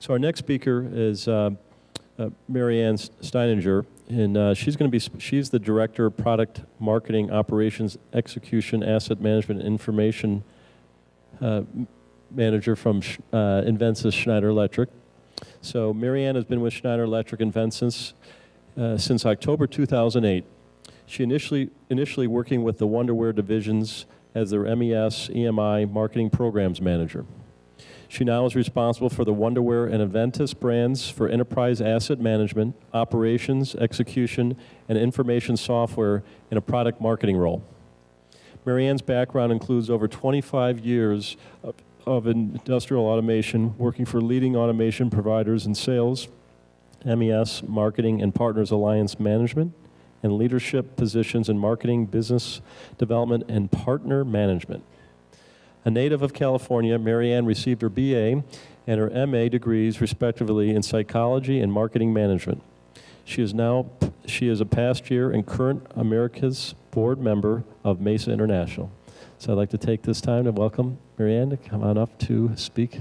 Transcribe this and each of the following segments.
So our next speaker is Maryanne Steidinger, and she's the Director of Product Marketing, Operations, Execution, Asset Management, and Information Manager from Invensys Schneider Electric. So Maryanne has been with Schneider Electric Invensys since October 2008. She initially working with the Wonderware divisions as their MES, EMI, Marketing Programs Manager. She now is responsible for the Wonderware and Invensys brands for enterprise asset management, operations, execution, and information software in a product marketing role. Maryanne's background includes over 25 years of industrial automation, working for leading automation providers in sales, MES, marketing, and partners alliance management, and leadership positions in marketing, business development, and partner management. A native of California, Maryanne received her BA and her MA degrees, respectively, in psychology and marketing management. She is a past year and current America's board member of Mesa International. So I'd like to take this time to welcome Maryanne to come on up to speak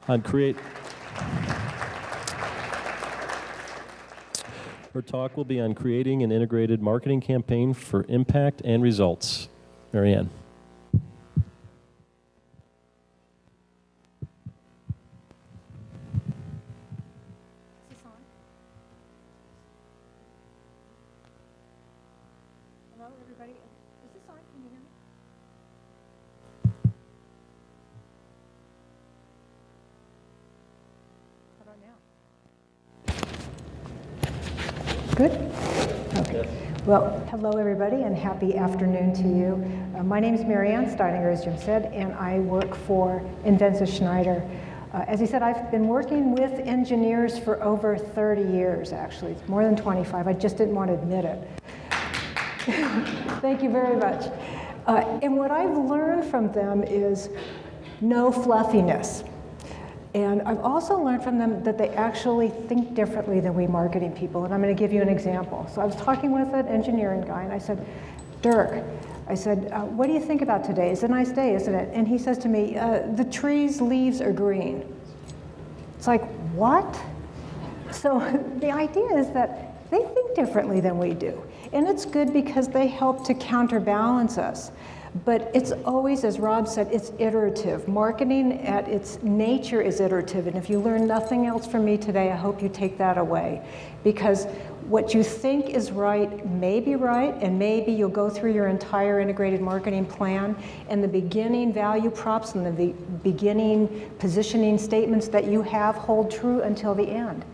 on Create. Her talk will be on creating an integrated marketing campaign for impact and results. Maryanne. Hello, everybody. Is this on? Can you hear me? How about now? Good? Okay. Well, hello, everybody, and happy afternoon to you. My name is Maryanne Steidinger, as Jim said, and I work for Invensys Schneider. As he said, I've been working with engineers for over 30 years, actually. It's more than 25. I just didn't want to admit it. Thank you very much. And what I've learned from them is no fluffiness. And I've also learned from them that they actually think differently than we marketing people. And I'm going to give you an example. So I was talking with an engineering guy, and I said, Dirk, I said, what do you think about today? It's a nice day, isn't it? And he says to me, the trees' leaves are green. It's like, what? So the idea is that they think differently than we do. And it's good because they help to counterbalance us. But it's always, as Rob said, it's iterative. Marketing at its nature is iterative. And if you learn nothing else from me today, I hope you take that away. Because what you think is right may be right, and maybe you'll go through your entire integrated marketing plan, and the beginning value props and the beginning positioning statements that you have hold true until the end.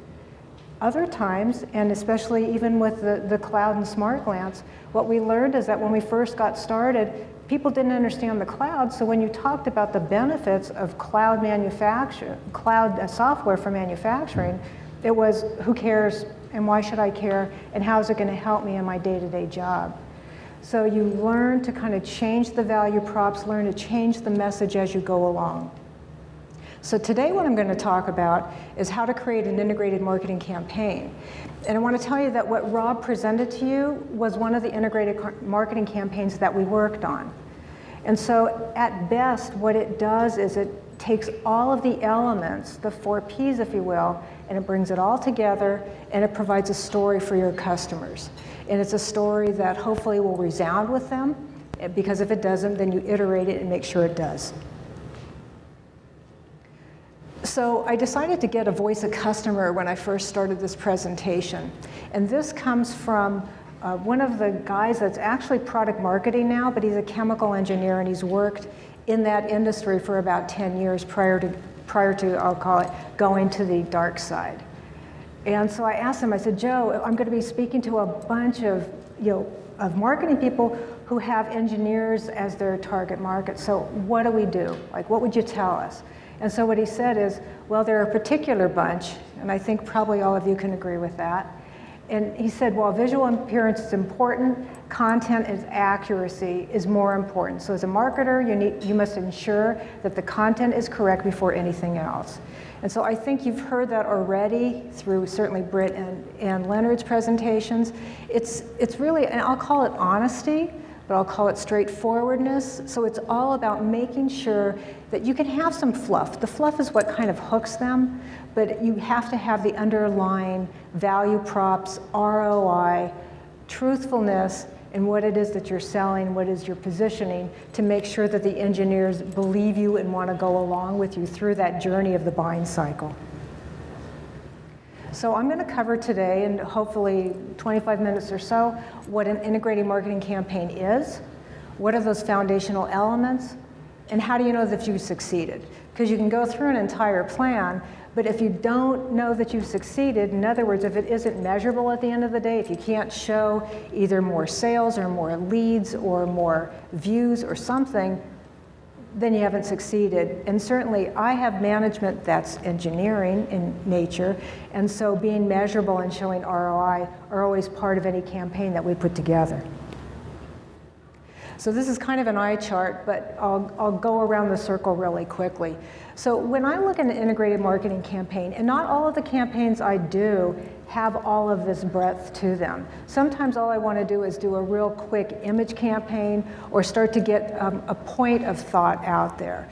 Other times, and especially even with the cloud and smart glance, what we learned is that when we first got started, people didn't understand the cloud, so when you talked about the benefits of cloud software for manufacturing, it was who cares and why should I care and how is it going to help me in my day-to-day job? So you learn to kind of change the value props, learn to change the message as you go along. So today what I'm going to talk about is how to create an integrated marketing campaign. And I want to tell you that what Rob presented to you was one of the integrated marketing campaigns that we worked on. And so at best, what it does is it takes all of the elements, the 4 Ps, if you will, and it brings it all together, and it provides a story for your customers. And it's a story that hopefully will resound with them, because if it doesn't, then you iterate it and make sure it does. So I decided to get a voice of customer when I first started this presentation. And this comes from one of the guys that's actually product marketing now, but he's a chemical engineer and he's worked in that industry for about 10 years prior to, I'll call it, going to the dark side. And so I asked him, I said, Joe, I'm going to be speaking to a bunch of, of marketing people who have engineers as their target market. So what do we do? Like, what would you tell us? And so what he said is, well, they're a particular bunch, and I think probably all of you can agree with that. And he said, while visual appearance is important, content and accuracy is more important. So as a marketer, you must ensure that the content is correct before anything else. And so I think you've heard that already through certainly Britt and Leonard's presentations. It's really, and I'll call it honesty, but I'll call it straightforwardness. So it's all about making sure that you can have some fluff. The fluff is what kind of hooks them, but you have to have the underlying value props, ROI, truthfulness, and what it is that you're selling, what is your positioning, to make sure that the engineers believe you and want to go along with you through that journey of the buying cycle. So I'm going to cover today, in hopefully 25 minutes or so, what an integrated marketing campaign is, what are those foundational elements, and how do you know that you've succeeded? Because you can go through an entire plan, but if you don't know that you've succeeded, in other words, if it isn't measurable at the end of the day, if you can't show either more sales or more leads or more views or something, then you haven't succeeded. And certainly I have management that's engineering in nature, and so being measurable and showing ROI are always part of any campaign that we put together. So this is kind of an eye chart, but I'll go around the circle really quickly. So when I look at an integrated marketing campaign, and not all of the campaigns I do have all of this breadth to them. Sometimes all I want to do is do a real quick image campaign or start to get a point of thought out there.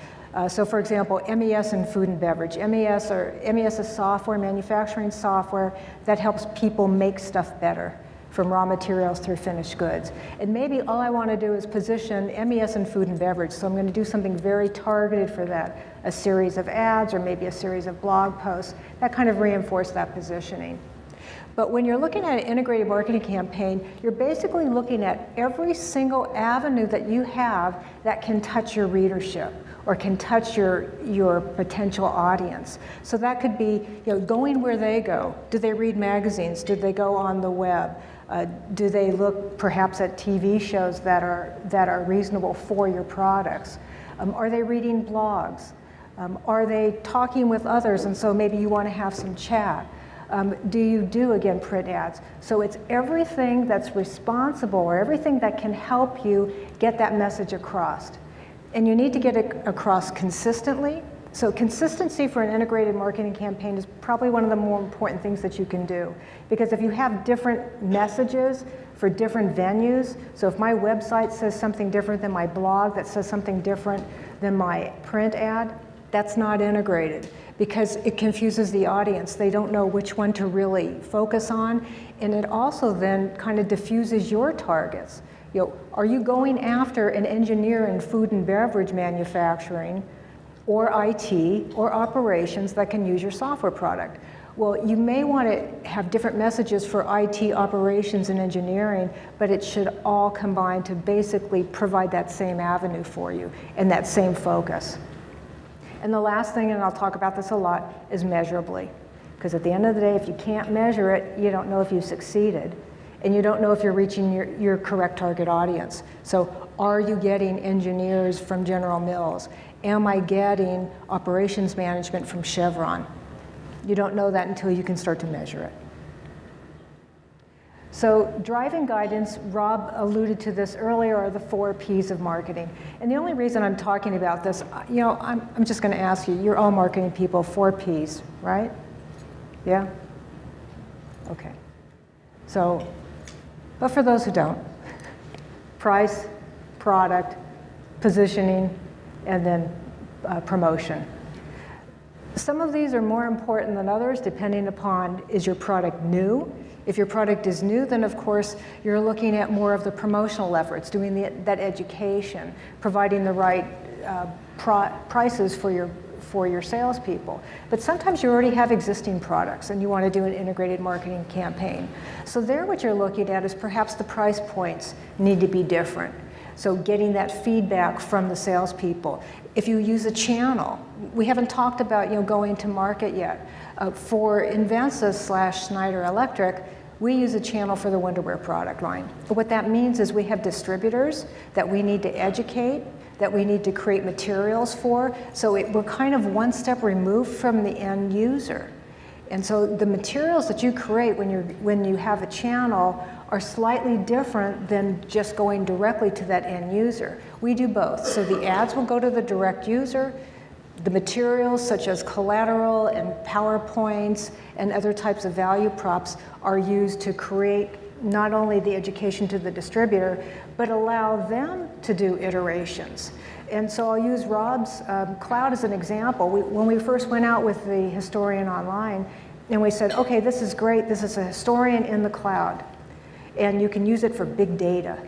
So for example, MES and food and beverage. MES is software, manufacturing software that helps people make stuff better, from raw materials through finished goods. And maybe all I want to do is position MES and food and beverage, so I'm going to do something very targeted for that, a series of ads or maybe a series of blog posts that kind of reinforce that positioning. But when you're looking at an integrated marketing campaign, you're basically looking at every single avenue that you have that can touch your readership or can touch your potential audience. So that could be, going where they go. Do they read magazines? Do they go on the web? Do they look perhaps at TV shows that are reasonable for your products? Are they reading blogs? Are they talking with others, and so maybe you want to have some chat? Do you do, again, print ads? So it's everything that's responsible or everything that can help you get that message across. And you need to get it across consistently. So consistency for an integrated marketing campaign is probably one of the more important things that you can do. Because if you have different messages for different venues, so if my website says something different than my blog, that says something different than my print ad, that's not integrated because it confuses the audience. They don't know which one to really focus on. And it also then kind of diffuses your targets. Are you going after an engineer in food and beverage manufacturing or IT or operations that can use your software product? Well, you may want to have different messages for IT, operations, and engineering, but it should all combine to basically provide that same avenue for you and that same focus. And the last thing, and I'll talk about this a lot, is measurably. Because at the end of the day, if you can't measure it, you don't know if you've succeeded. And you don't know if you're reaching your correct target audience. So are you getting engineers from General Mills? Am I getting operations management from Chevron? You don't know that until you can start to measure it. So driving guidance, Rob alluded to this earlier, are the 4 Ps of marketing. And the only reason I'm talking about this, I'm just going to ask you, you're all marketing people, 4 Ps, right? Yeah? Okay. So, but for those who don't, price, product, positioning, and then promotion. Some of these are more important than others depending upon, is your product new? If your product is new, then of course you're looking at more of the promotional efforts, doing that education, providing the right prices for your salespeople. But sometimes you already have existing products and you want to do an integrated marketing campaign. So there what you're looking at is perhaps the price points need to be different. So getting that feedback from the salespeople. If you use a channel, we haven't talked about going to market yet. For Invensys / Schneider Electric, we use a channel for the Wonderwear product line. But what that means is we have distributors that we need to educate, that we need to create materials for. So we're kind of one step removed from the end user. And so the materials that you create when you have a channel are slightly different than just going directly to that end user. We do both. So the ads will go to the direct user. The materials such as collateral and PowerPoints and other types of value props are used to create not only the education to the distributor, but allow them to do iterations. And so I'll use Rob's cloud as an example. When we first went out with the historian online, and we said, okay, this is great, this is a historian in the cloud, and you can use it for big data.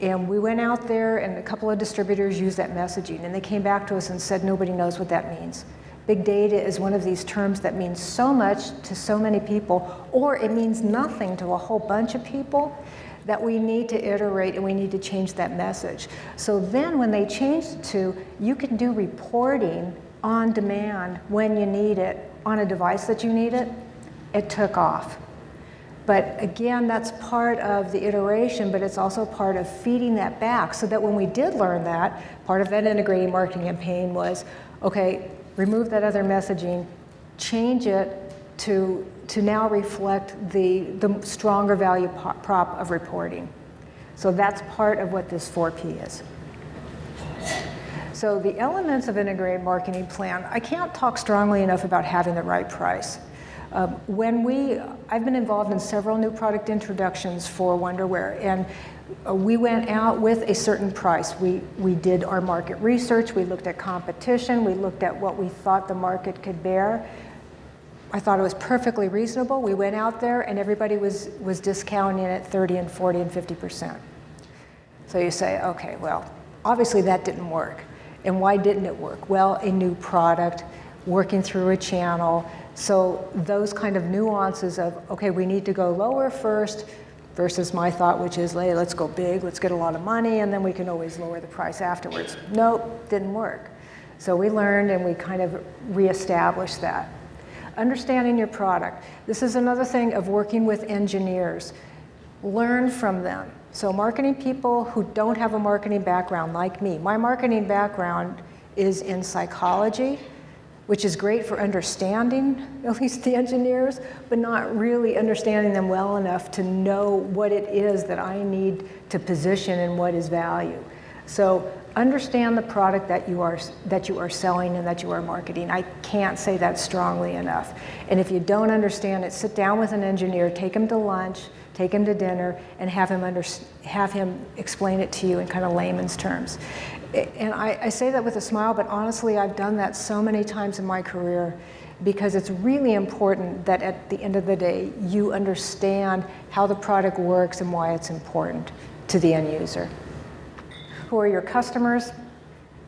And we went out there, and a couple of distributors used that messaging, and they came back to us and said, nobody knows what that means. Big data is one of these terms that means so much to so many people, or it means nothing to a whole bunch of people, that we need to iterate and we need to change that message. So then when they changed it to, you can do reporting on demand when you need it, on a device that you need it, it took off. But again, that's part of the iteration, but it's also part of feeding that back, so that when we did learn that, part of that integrated marketing campaign was, okay, remove that other messaging, change it to now reflect the stronger value prop of reporting. So that's part of what this 4P is. So the elements of integrated marketing plan, I can't talk strongly enough about having the right price. I've been involved in several new product introductions for Wonderwear, and we went out with a certain price. We did our market research, we looked at competition, we looked at what we thought the market could bear. I thought it was perfectly reasonable. We went out there and everybody was discounting at 30 and 40 and 50%. So you say, okay, well, obviously that didn't work. And why didn't it work? Well, a new product, working through a channel. So those kind of nuances of, okay, we need to go lower first, versus my thought, which is, hey, let's go big, let's get a lot of money, and then we can always lower the price afterwards. Nope, didn't work. So we learned and we kind of reestablished that. Understanding your product. This is another thing of working with engineers. Learn from them. So marketing people who don't have a marketing background like me. My marketing background is in psychology, which is great for understanding at least the engineers, but not really understanding them well enough to know what it is that I need to position and what is value. So understand the product that you are selling and that you are marketing. I can't say that strongly enough. And if you don't understand it, sit down with an engineer, take him to lunch, take him to dinner, and have him explain it to you in kind of layman's terms. And I say that with a smile, but honestly, I've done that so many times in my career, because it's really important that at the end of the day, you understand how the product works and why it's important to the end user. Who are your customers?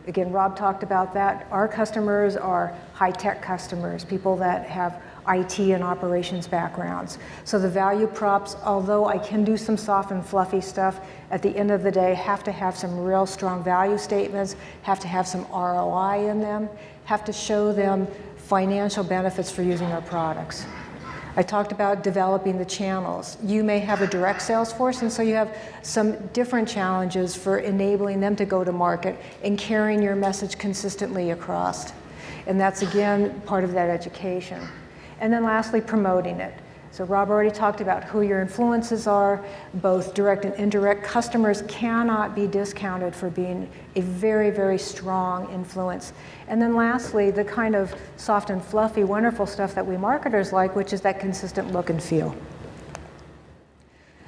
Again, Rob talked about that. Our customers are high-tech customers, people that have IT and operations backgrounds. So the value props, although I can do some soft and fluffy stuff, at the end of the day have to have some real strong value statements, have to have some ROI in them, have to show them financial benefits for using our products. I talked about developing the channels. You may have a direct sales force, and so you have some different challenges for enabling them to go to market and carrying your message consistently across. And that's, again, part of that education. And then lastly, promoting it. So Rob already talked about who your influences are, both direct and indirect. Customers cannot be discounted for being a very, very strong influence. And then lastly, the kind of soft and fluffy, wonderful stuff that we marketers like, which is that consistent look and feel.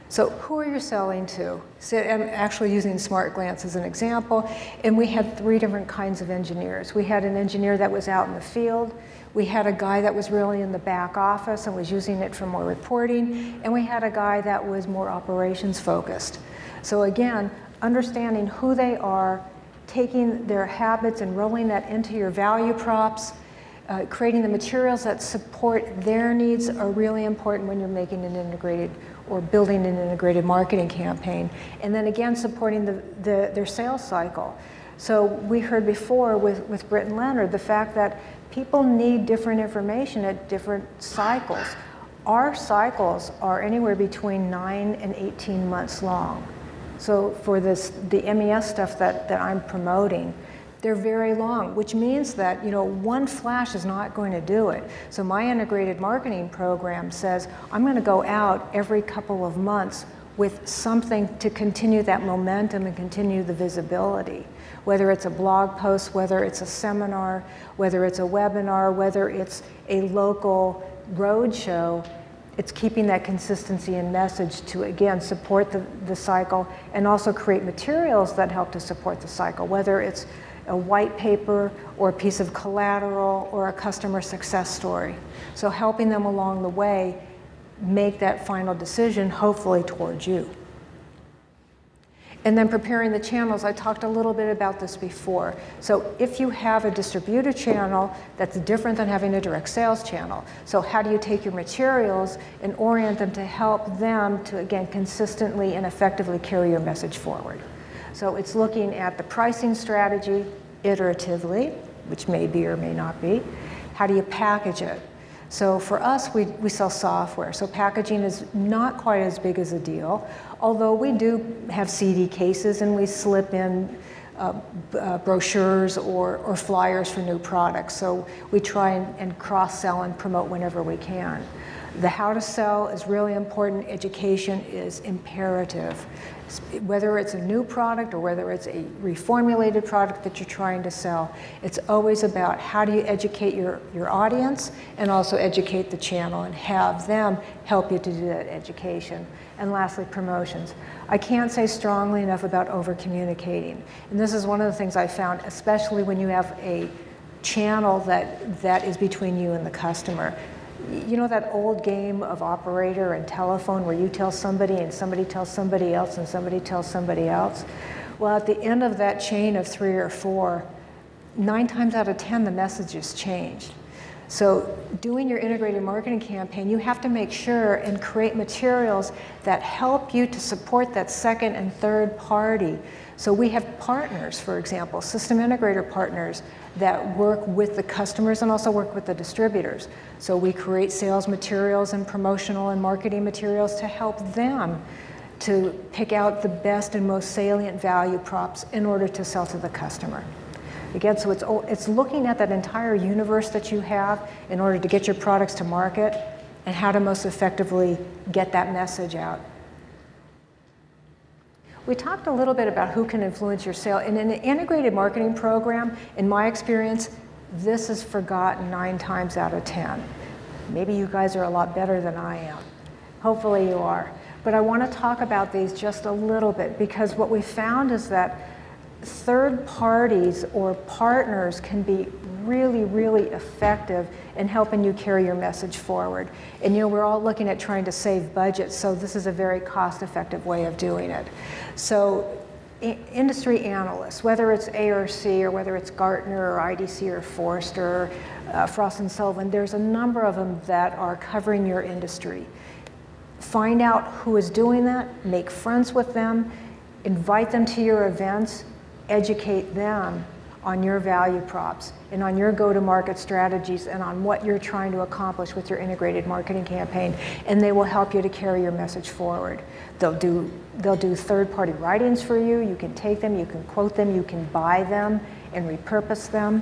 So who are you selling to? So I'm actually using Smart Glance as an example, and we had 3 different kinds of engineers. We had an engineer that was out in the field. We had a guy that was really in the back office and was using it for more reporting, and we had a guy that was more operations focused. So again, understanding who they are, taking their habits and rolling that into your value props, creating the materials that support their needs are really important when you're making an integrated or building an integrated marketing campaign. And then again, supporting their sales cycle. So we heard before with Britt and Leonard, the fact that people need different information at different cycles. Our cycles are anywhere between 9 and 18 months long. So for the MES stuff that I'm promoting, they're very long, which means that, you know, one flash is not going to do it. So my integrated marketing program says, I'm going to go out every couple of months with something to continue that momentum and continue the visibility. Whether it's a blog post, whether it's a seminar, whether it's a webinar, whether it's a local road show, it's keeping that consistency in message to, again, support the cycle and also create materials that help to support the cycle, whether it's a white paper or a piece of collateral or a customer success story. So helping them along the way make that final decision, hopefully towards you. And then preparing the channels, I talked a little bit about this before. So if you have a distributor channel, that's different than having a direct sales channel. So how do you take your materials and orient them to help them to, again, consistently and effectively carry your message forward? So it's looking at the pricing strategy iteratively, which may be or may not be. How do you package it? So for us, we sell software, so packaging is not quite as big as a deal, although we do have CD cases and we slip in brochures or flyers for new products. So we try and cross-sell and promote whenever we can. The how to sell is really important. Education is imperative. Whether it's a new product or whether it's a reformulated product that you're trying to sell, it's always about how do you educate your audience and also educate the channel and have them help you to do that education. And lastly, promotions. I can't say strongly enough about over-communicating. And this is one of the things I found, especially when you have a channel that is between you and the customer. You know that old game of operator and telephone where you tell somebody and somebody tells somebody else and somebody tells somebody else? Well, at the end of that chain of 3 or 4, 9 times out of 10 the message has changed. So doing your integrated marketing campaign, you have to make sure and create materials that help you to support that second and third party. So we have partners, for example, system integrator partners that work with the customers and also work with the distributors. So we create sales materials and promotional and marketing materials to help them to pick out the best and most salient value props in order to sell to the customer. Again, so it's looking at that entire universe that you have in order to get your products to market and how to most effectively get that message out. We talked a little bit about who can influence your sale. In an integrated marketing program, in my experience, this is forgotten 9 times out of 10. Maybe you guys are a lot better than I am. Hopefully you are. But I want to talk about these just a little bit because what we found is that third parties or partners can be really, really effective in helping you carry your message forward. And you know, we're all looking at trying to save budget, so this is a very cost-effective way of doing it. So industry analysts, whether it's ARC or whether it's Gartner or IDC or Forrester, Frost & Sullivan, there's a number of them that are covering your industry. Find out who is doing that, make friends with them, invite them to your events, educate them on your value props and on your go-to-market strategies and on what you're trying to accomplish with your integrated marketing campaign, and they will help you to carry your message forward. They'll do third-party writings for you. You can take them, you can quote them, you can buy them and repurpose them.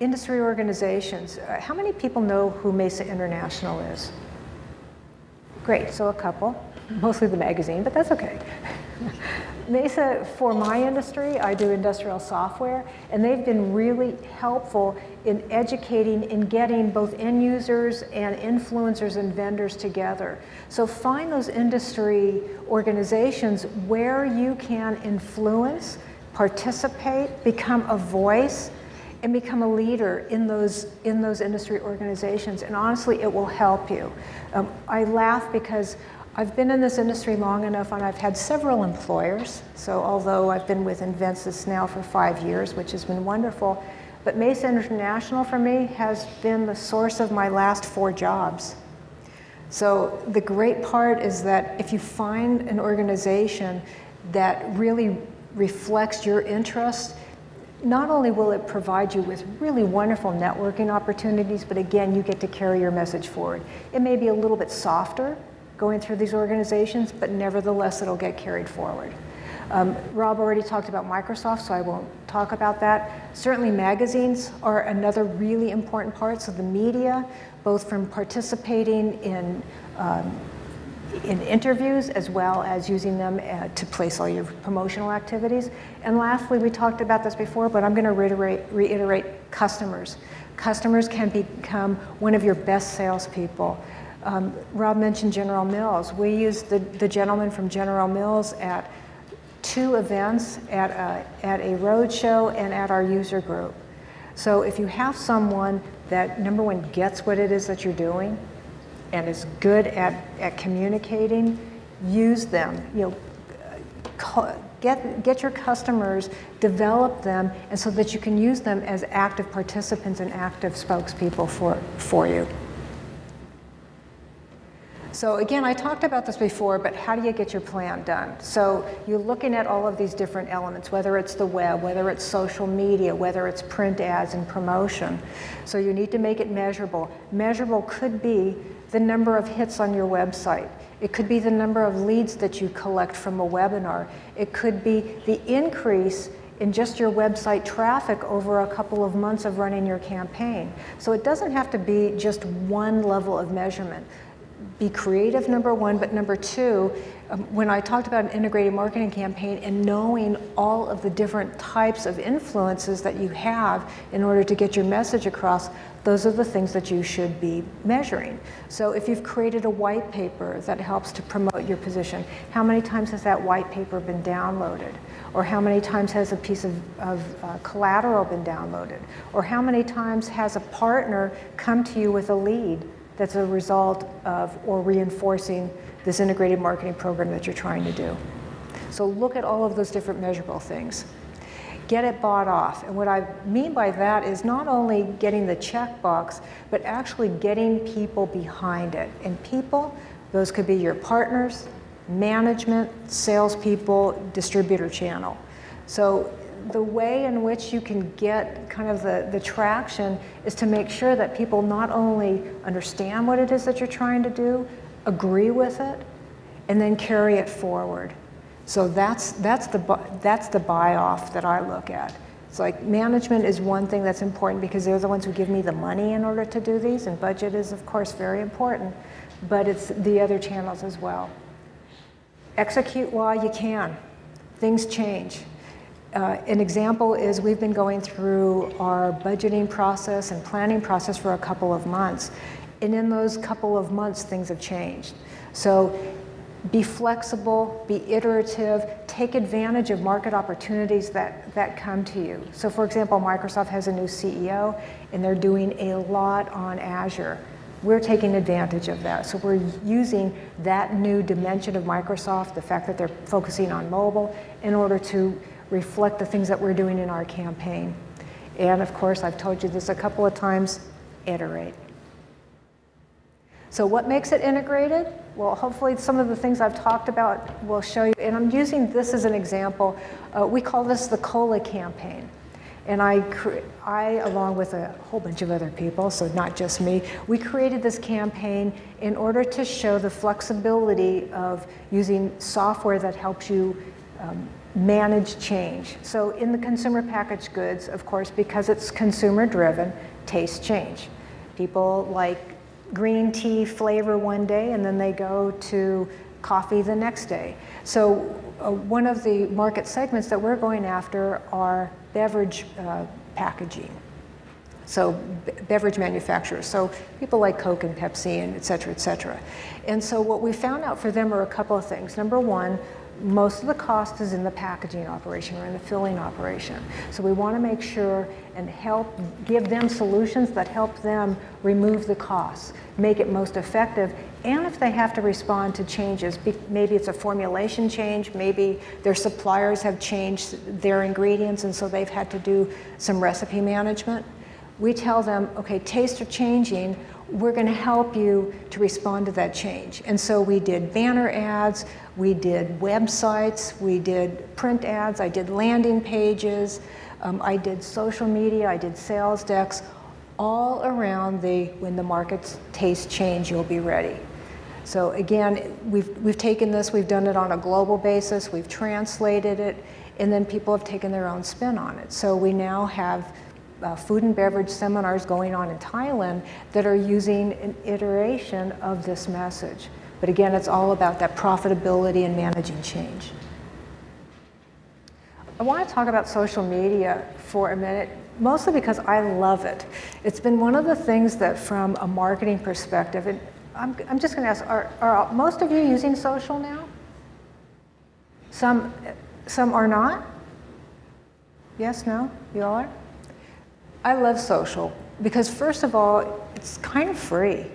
Industry organizations. How many people know who Mesa International is? Great, so a couple, mostly the magazine, but that's okay. Mesa, for my industry, I do industrial software, and they've been really helpful in educating and getting both end users and influencers and vendors together. So find those industry organizations where you can influence, participate, become a voice, and become a leader in those industry organizations. And honestly, it will help you. I laugh because I've been in this industry long enough and I've had several employers. So although I've been with Invensys now for 5 years, which has been wonderful, but Mesa International for me has been the source of my last 4 jobs. So the great part is that if you find an organization that really reflects your interests, not only will it provide you with really wonderful networking opportunities, but again, you get to carry your message forward. It may be a little bit softer going through these organizations, but nevertheless, it'll get carried forward. Rob already talked about Microsoft, so I won't talk about that. Certainly magazines are another really important part, so the media, both from participating in interviews as well as using them to place all your promotional activities. And lastly, we talked about this before, but I'm going to reiterate customers. Customers can become one of your best salespeople. Rob mentioned General Mills. We used the gentleman from General Mills at 2 events, at a road show and at our user group. So if you have someone that, number one, gets what it is that you're doing and is good at communicating, use them. Get your customers, develop them, and so that you can use them as active participants and active spokespeople for you. So again, I talked about this before, but how do you get your plan done? So you're looking at all of these different elements, whether it's the web, whether it's social media, whether it's print ads and promotion. So you need to make it measurable. Measurable could be the number of hits on your website. It could be the number of leads that you collect from a webinar. It could be the increase in just your website traffic over a couple of months of running your campaign. So it doesn't have to be just one level of measurement. Be creative, number one, but number two, when I talked about an integrated marketing campaign and knowing all of the different types of influences that you have in order to get your message across, those are the things that you should be measuring. So if you've created a white paper that helps to promote your position, how many times has that white paper been downloaded? Or how many times has a piece of collateral been downloaded? Or how many times has a partner come to you with a lead that's a result of or reinforcing this integrated marketing program that you're trying to do? So look at all of those different measurable things. Get it bought off. And what I mean by that is not only getting the checkbox, but actually getting people behind it. And people, those could be your partners, management, salespeople, distributor channel. So the way in which you can get kind of the traction is to make sure that people not only understand what it is that you're trying to do, agree with it, and then carry it forward. So that's the buy-off that I look at. It's like management is one thing that's important because they're the ones who give me the money in order to do these, and budget is, of course, very important, but it's the other channels as well. Execute while you can. Things change. An example is we've been going through our budgeting process and planning process for a couple of months. And in those couple of months, things have changed. So be flexible, be iterative, take advantage of market opportunities that come to you. So for example, Microsoft has a new CEO and they're doing a lot on Azure. We're taking advantage of that. So we're using that new dimension of Microsoft, the fact that they're focusing on mobile, in order to reflect the things that we're doing in our campaign. And of course, I've told you this a couple of times, iterate. So what makes it integrated? Well, hopefully some of the things I've talked about will show you, and I'm using this as an example. We call this the COLA campaign. And I, along with a whole bunch of other people, so not just me, we created this campaign in order to show the flexibility of using software that helps you manage change. So in the consumer packaged goods, of course, because it's consumer driven, tastes change. People like green tea flavor one day and then they go to coffee the next day. So one of the market segments that we're going after are beverage packaging. So beverage manufacturers, so people like Coke and Pepsi and et cetera, et cetera. And so what we found out for them are a couple of things. Number one, most of the cost is in the packaging operation or in the filling operation. So we want to make sure and help give them solutions that help them remove the costs, make it most effective, and if they have to respond to changes, maybe it's a formulation change, maybe their suppliers have changed their ingredients and so they've had to do some recipe management. We tell them, okay, tastes are changing, we're going to help you to respond to that change. And so we did banner ads, we did websites, we did print ads, I did landing pages, I did social media, I did sales decks, all around when the market's tastes change, you'll be ready. So again, we've taken this, we've done it on a global basis, we've translated it, and then people have taken their own spin on it. So we now have food and beverage seminars going on in Thailand that are using an iteration of this message. But again, it's all about that profitability and managing change. I want to talk about social media for a minute, mostly because I love it. It's been one of the things that from a marketing perspective, and I'm just going to ask, are most of you using social now? Some are not? Yes, no? You all are? I love social because first of all, it's kind of free.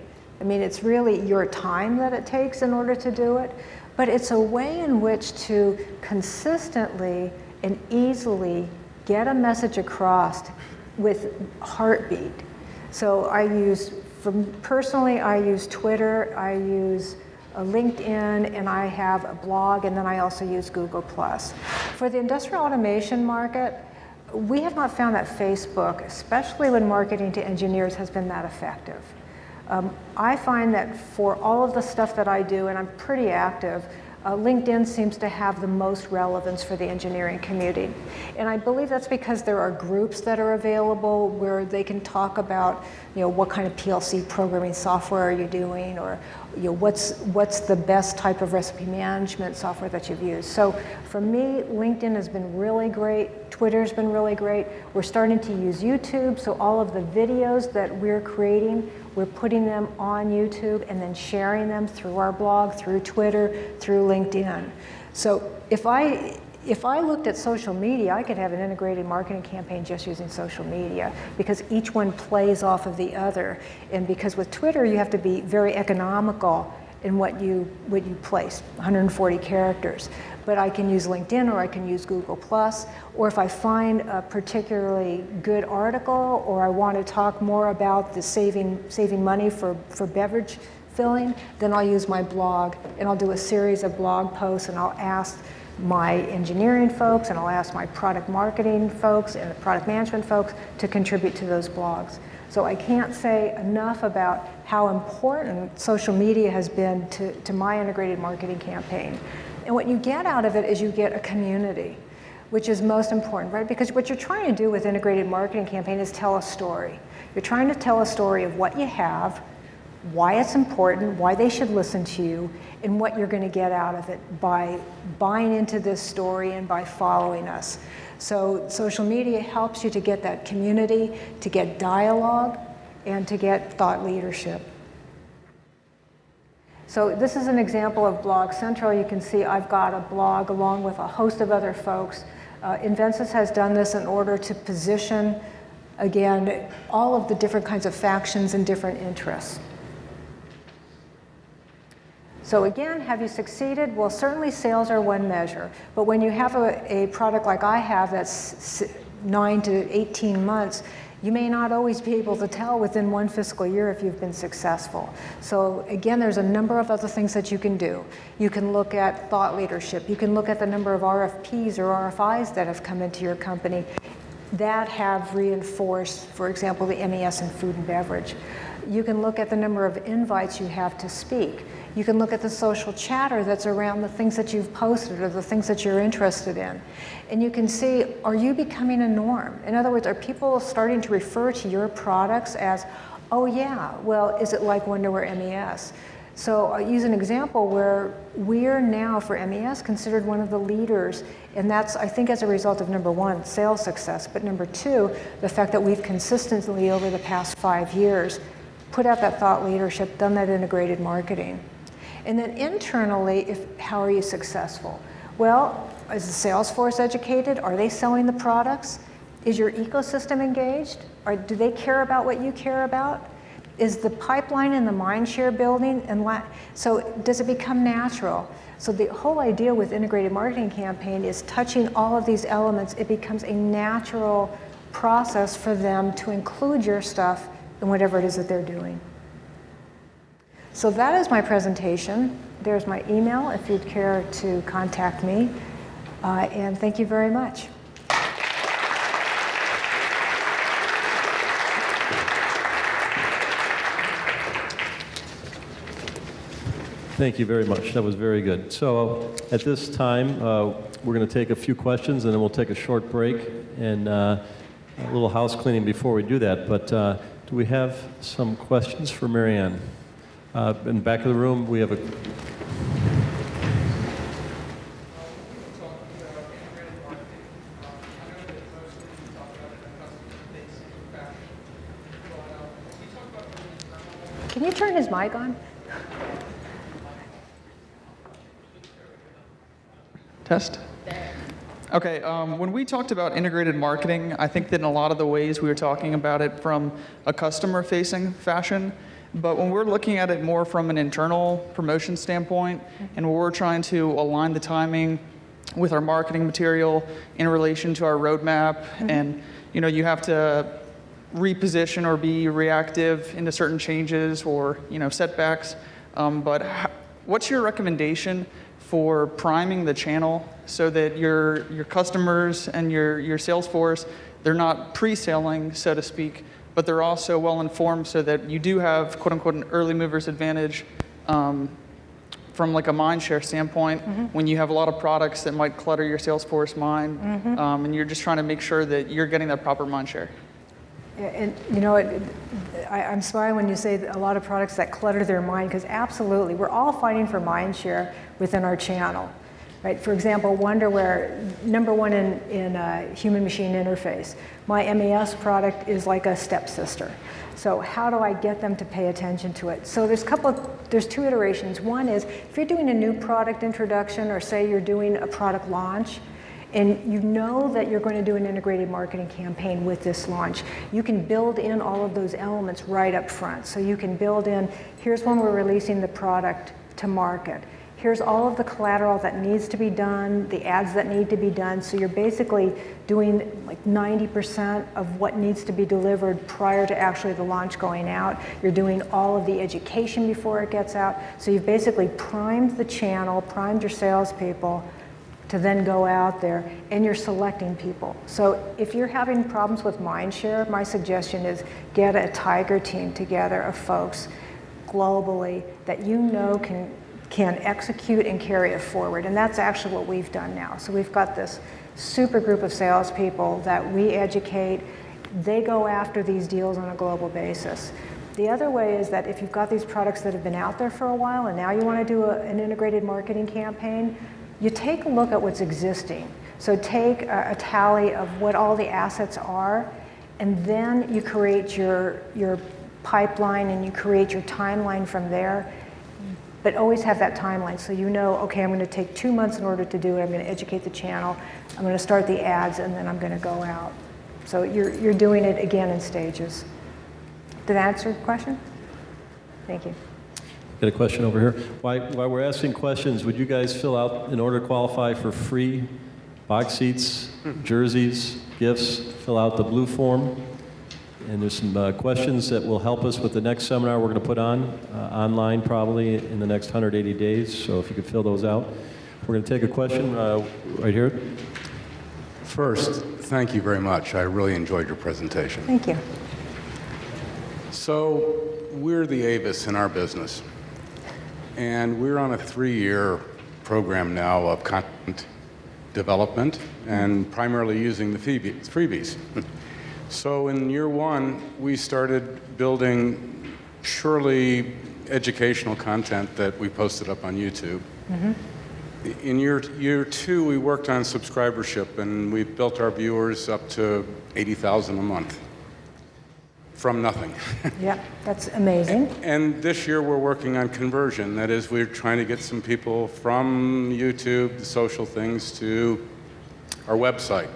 I mean, it's really your time that it takes in order to do it, but it's a way in which to consistently and easily get a message across with heartbeat. So personally, I use Twitter, I use LinkedIn, and I have a blog, and then I also use Google+. For the industrial automation market, we have not found that Facebook, especially when marketing to engineers, has been that effective. I find that for all of the stuff that I do, and I'm pretty active, LinkedIn seems to have the most relevance for the engineering community. And I believe that's because there are groups that are available where they can talk about, what kind of PLC programming software are you doing, or what's the best type of recipe management software that you've used. So for me, LinkedIn has been really great. Twitter's been really great. We're starting to use YouTube, so all of the videos that we're creating, we're putting them on YouTube and then sharing them through our blog, through Twitter, through LinkedIn. So if I looked at social media, I could have an integrated marketing campaign just using social media because each one plays off of the other. And because with Twitter, you have to be very economical in what you place, 140 characters. But I can use LinkedIn or I can use Google+, or if I find a particularly good article or I want to talk more about the saving money for beverage filling, then I'll use my blog and I'll do a series of blog posts and I'll ask my engineering folks and I'll ask my product marketing folks and the product management folks to contribute to those blogs. So I can't say enough about how important social media has been to my integrated marketing campaign. And what you get out of it is you get a community, which is most important, right? Because what you're trying to do with integrated marketing campaign is tell a story. You're trying to tell a story of what you have, why it's important, why they should listen to you, and what you're going to get out of it by buying into this story and by following us. So social media helps you to get that community, to get dialogue, and to get thought leadership. So this is an example of Blog Central. You can see I've got a blog along with a host of other folks. Invensys has done this in order to position, again, all of the different kinds of factions and different interests. So again, have you succeeded? Well, certainly sales are one measure, but when you have a product like I have that's 9 to 18 months, you may not always be able to tell within one fiscal year if you've been successful. So again, there's a number of other things that you can do. You can look at thought leadership. You can look at the number of RFPs or RFIs that have come into your company that have reinforced, for example, the MES in food and beverage. You can look at the number of invites you have to speak. You can look at the social chatter that's around the things that you've posted or the things that you're interested in. And you can see, are you becoming a norm? In other words, are people starting to refer to your products as, oh yeah, well, is it like Wonderware MES? So I'll use an example where we're now, for MES, considered one of the leaders, and that's, I think, as a result of, number one, sales success, but number two, the fact that we've consistently, over the past 5 years, put out that thought leadership, done that integrated marketing. And then internally, how are you successful? Well, is the sales force educated? Are they selling the products? Is your ecosystem engaged? Do they care about what you care about? Is the pipeline and the mind share building? So does it become natural? So the whole idea with integrated marketing campaign is touching all of these elements. It becomes a natural process for them to include your stuff in whatever it is that they're doing. So that is my presentation. There's my email if you'd care to contact me. And thank you very much. Thank you very much. That was very good. So at this time, we're going to take a few questions, and then we'll take a short break and a little house cleaning before we do that. But do we have some questions for Maryanne? In the back of the room, we have a... Can you turn his mic on? Test. Okay, when we talked about integrated marketing, I think that in a lot of the ways we were talking about it from a customer-facing fashion, but when we're looking at it more from an internal promotion standpoint, and we're trying to align the timing with our marketing material in relation to our roadmap, and you have to reposition or be reactive into certain changes or setbacks. But what's your recommendation for priming the channel so that your customers and your sales force, they're not pre-selling, so to speak, but they're also well informed so that you do have quote unquote an early mover's advantage from like a mind share standpoint when you have a lot of products that might clutter your sales force mind, and you're just trying to make sure that you're getting that proper mind share. And I'm smiling when you say a lot of products that clutter their mind, because absolutely, we're all fighting for mind share within our channel, right? For example, Wonderwear, number one in human-machine interface. My MES product is like a stepsister. So how do I get them to pay attention to it? So there's two iterations. One is, if you're doing a new product introduction, or say you're doing a product launch, and you know that you're going to do an integrated marketing campaign with this launch, you can build in all of those elements right up front. So you can build in, here's when we're releasing the product to market. Here's all of the collateral that needs to be done, the ads that need to be done. So you're basically doing like 90% of what needs to be delivered prior to actually the launch going out. You're doing all of the education before it gets out. So you've basically primed the channel, primed your salespeople to then go out there, and you're selecting people. So if you're having problems with mindshare, my suggestion is get a tiger team together of folks globally that you know can execute and carry it forward. And that's actually what we've done now. So we've got this super group of salespeople that we educate. They go after these deals on a global basis. The other way is that if you've got these products that have been out there for a while and now you want to do an integrated marketing campaign, you take a look at what's existing. So take a tally of what all the assets are, and then you create your pipeline and you create your timeline from there. But always have that timeline so you know, okay, I'm going to take 2 months in order to do it. I'm going to educate the channel. I'm going to start the ads, and then I'm going to go out. So you're doing it again in stages. Did that answer your question? Thank you. Got a question over here. While we're asking questions, would you guys fill out, in order to qualify for free box seats, jerseys, gifts, fill out the blue form? And there's some questions that will help us with the next seminar we're going to put on, online probably in the next 180 days. So if you could fill those out. We're going to take a question right here. First, thank you very much. I really enjoyed your presentation. Thank you. So we're the Avis in our business. And we're on a 3-year program now of content development and primarily using the freebies. So in year 1, we started building purely educational content that we posted up on YouTube. In year 2, we worked on subscribership, and we built our viewers up to 80,000 a month. From nothing. Yeah, that's amazing. And this year we're working on conversion. That is, we're trying to get some people from YouTube, the social things, to our website.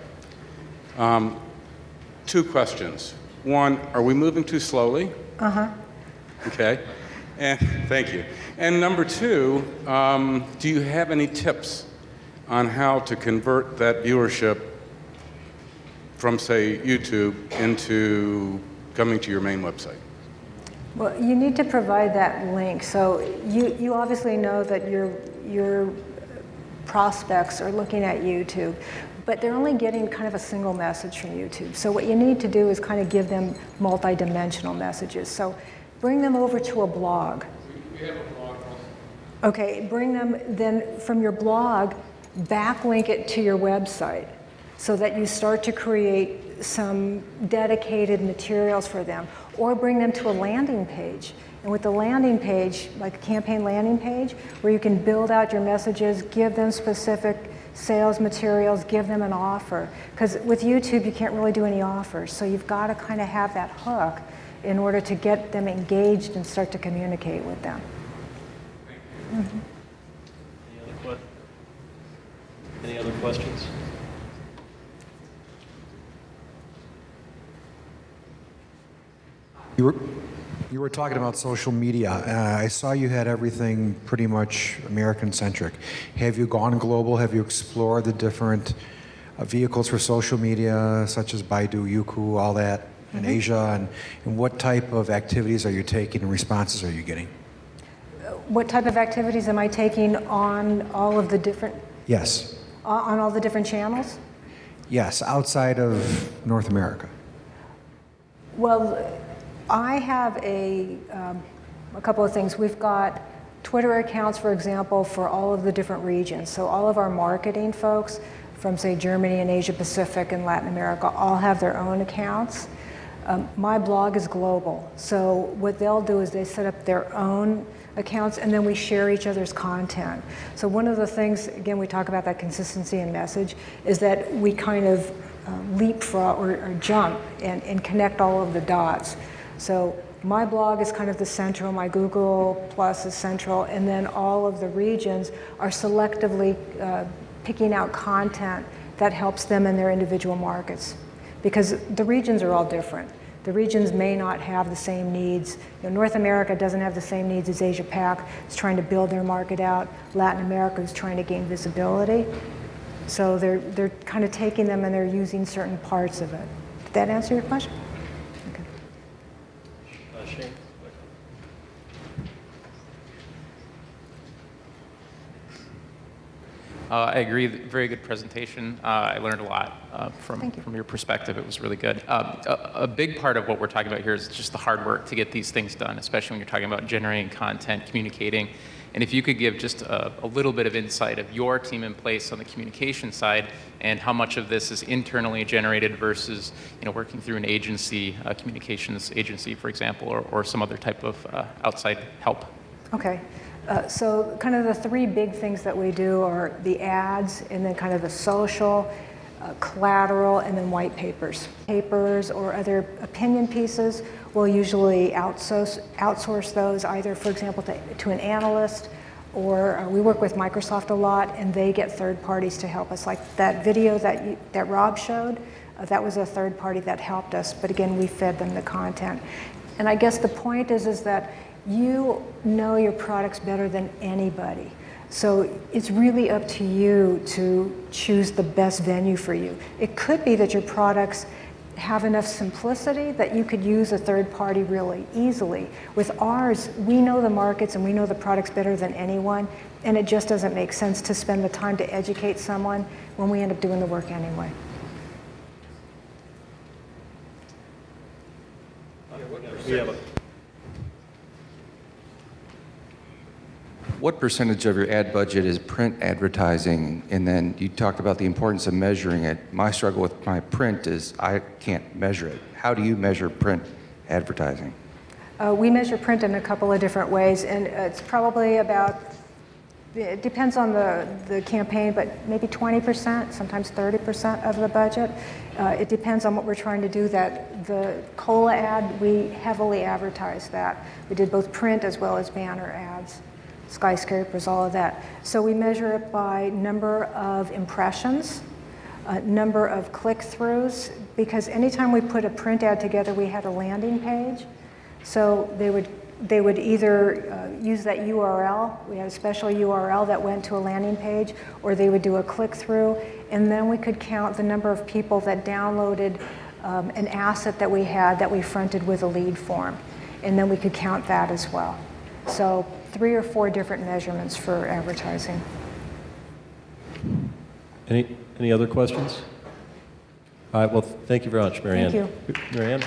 2 questions. 1, are we moving too slowly? Okay. And thank you. And number 2, do you have any tips on how to convert that viewership from, say, YouTube into coming to your main website? Well, you need to provide that link. So you obviously know that your prospects are looking at YouTube, but they're only getting kind of a single message from YouTube. So what you need to do is kind of give them multi-dimensional messages. So bring them over to a blog. We have a blog. Okay, bring them then from your blog, backlink it to your website so that you start to create some dedicated materials for them, or bring them to a landing page. And with the landing page, like a campaign landing page, where you can build out your messages, give them specific sales materials, give them an offer. Because with YouTube, you can't really do any offers. So you've got to kind of have that hook in order to get them engaged and start to communicate with them. You were talking about social media. I saw you had everything pretty much American-centric. Have you gone global? Have you explored the different vehicles for social media, such as Baidu, Youku, all that, in Asia? And what type of activities are you taking and responses are you getting? What type of activities am I taking on all of the different, Yes. on all the different channels? Yes, outside of North America. Well, I have a couple of things. We've got Twitter accounts, for example, for all of the different regions. So all of our marketing folks from, say, Germany and Asia Pacific and Latin America all have their own accounts. My blog is global. So what they'll do is they set up their own accounts, and then we share each other's content. So one of the things, again, we talk about that consistency in message, is that we kind of leapfrog or jump and connect all of the dots. So my blog is kind of the central, my Google Plus is central, and then all of the regions are selectively picking out content that helps them in their individual markets. Because the regions are all different. The regions may not have the same needs. You know, North America doesn't have the same needs as Asia Pac. It's trying to build their market out. Latin America is trying to gain visibility. So they're kind of taking them and they're using certain parts of it. Did that answer your question? Okay. Shane? I agree. Very good presentation. I learned a lot from your perspective. It was really good. A big part of what we're talking about here is just the hard work to get these things done, especially when you're talking about generating content, communicating. And if you could give just a little bit of insight of your team in place on the communication side and how much of this is internally generated versus working through an agency, a communications agency, for example, or some other type of outside help. Okay. So kind of the three big things that we do are the ads, and then kind of the social, collateral, and then white papers. Papers or other opinion pieces, we'll usually outsource those either, for example, to an analyst, or we work with Microsoft a lot, and they get third parties to help us. Like that video that Rob showed, that was a third party that helped us, but again, we fed them the content. And I guess the point is that you know your products better than anybody. So it's really up to you to choose the best venue for you. It could be that your products have enough simplicity that you could use a third party really easily. With ours, we know the markets and we know the products better than anyone, and it just doesn't make sense to spend the time to educate someone when we end up doing the work anyway. What percentage of your ad budget is print advertising? And then you talked about the importance of measuring it. My struggle with my print is I can't measure it. How do you measure print advertising? We measure print in a couple of different ways, and it's probably about, it depends on the campaign, but maybe 20%, sometimes 30% of the budget. It depends on what we're trying to do. That the cola ad, we heavily advertise that. We did both print as well as banner ads. Skyscrapers, all of that. So we measure it by number of impressions, number of click-throughs, because anytime we put a print ad together, we had a landing page. So they would either use that URL, we had a special URL that went to a landing page, or they would do a click-through, and then we could count the number of people that downloaded an asset that we had that we fronted with a lead form, and then we could count that as well. So 3 or 4 different measurements for advertising. Any other questions? All right, well, thank you very much, Maryanne. Thank you. Maryanne?